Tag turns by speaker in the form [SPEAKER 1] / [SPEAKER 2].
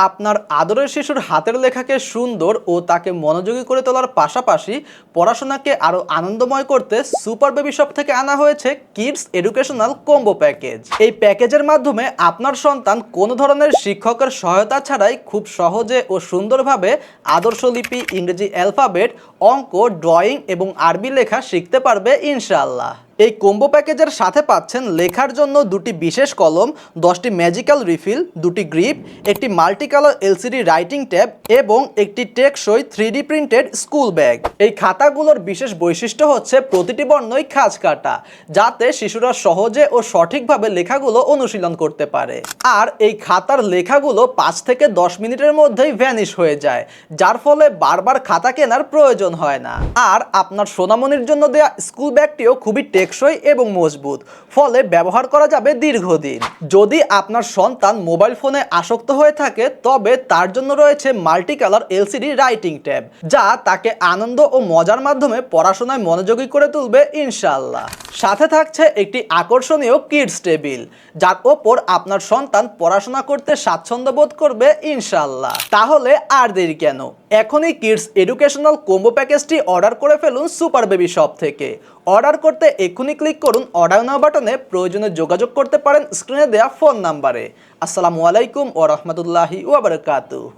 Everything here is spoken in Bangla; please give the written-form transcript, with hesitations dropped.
[SPEAKER 1] আপনার আদরের শিশুর হাতের লেখাকে সুন্দর ও তাকে মনোযোগী করে তোলার পাশাপাশি পড়াশোনাকে আরো আনন্দময় করতে সুপার বেবি শপ থেকে আনা হয়েছে কিডস এডুকেশনাল কম্বো প্যাকেজ। এই প্যাকেজের মাধ্যমে আপনার সন্তান কোনো ধরনের শিক্ষকের সহায়তা ছাড়াই খুব সহজে ও সুন্দরভাবে আদর্শ লিপি, ইংরেজি অ্যালফাবেট, অঙ্ক, ড্রয়িং এবং আরবি লেখা শিখতে পারবে ইনশাআল্লাহ। এই কম্বো প্যাকেজের সাথে পাচ্ছেন লেখার জন্য দুটি বিশেষ কলম, 10টি ম্যাজিক্যাল রিফিল, দুটি গ্রিপ, একটি multi colour LCD writing tab এবং একটি টেকসই 3D প্রিন্টেড স্কুল ব্যাগ। এই খাতাগুলোর বিশেষ বৈশিষ্ট্য হচ্ছে প্রতিটি বর্ণই খাঁজ কাটা, যাতে শিশুরা সহজে ও সঠিকভাবে লেখাগুলো অনুশীলন করতে পারে। আর এই খাতার লেখাগুলো 5 থেকে 10 মিনিটের মধ্যেই ভ্যানিশ হয়ে যায়, যার ফলে বারবার খাতা কেনার প্রয়োজন হয় না। আর আপনার সোনামণির জন্য দেয়া স্কুল ব্যাগটিও খুবই টেকসই এবং মজবুত, ফলে ব্যবহার করা যাবে দীর্ঘদিন। যদি আপনার সন্তান মোবাইল ফোনে আসক্ত হয়ে থাকে, তবে তার জন্য রয়েছে multi colour LCD writing tab, যা তাকে আনন্দ ও মজার মাধ্যমে পড়াশোনায় মনোযোগী করে তুলবে ইনশাআল্লাহ। সাথে থাকছে একটি আকর্ষণীয় কিডস টেবিল, যার ওপর আপনার সন্তান পড়াশোনা করতে স্বাচ্ছন্দ্য বোধ করবে ইনশাআল্লাহ। তাহলে আর দেরি কেন, এখনই কিডস এডুকেশনাল কম্বো প্যাকেজটি অর্ডার করে ফেলুন সুপার বেবি শপ থেকে। অর্ডার করতে এক্ষুনি ক্লিক করুন অর্ডার নাও বাটনে, প্রয়োজনে যোগাযোগ করতে পারেন স্ক্রিনে দেওয়া ফোন নাম্বারে। আসসালামু আলাইকুম ওয়া রাহমাতুল্লাহি ওয়া বারাকাতুহু।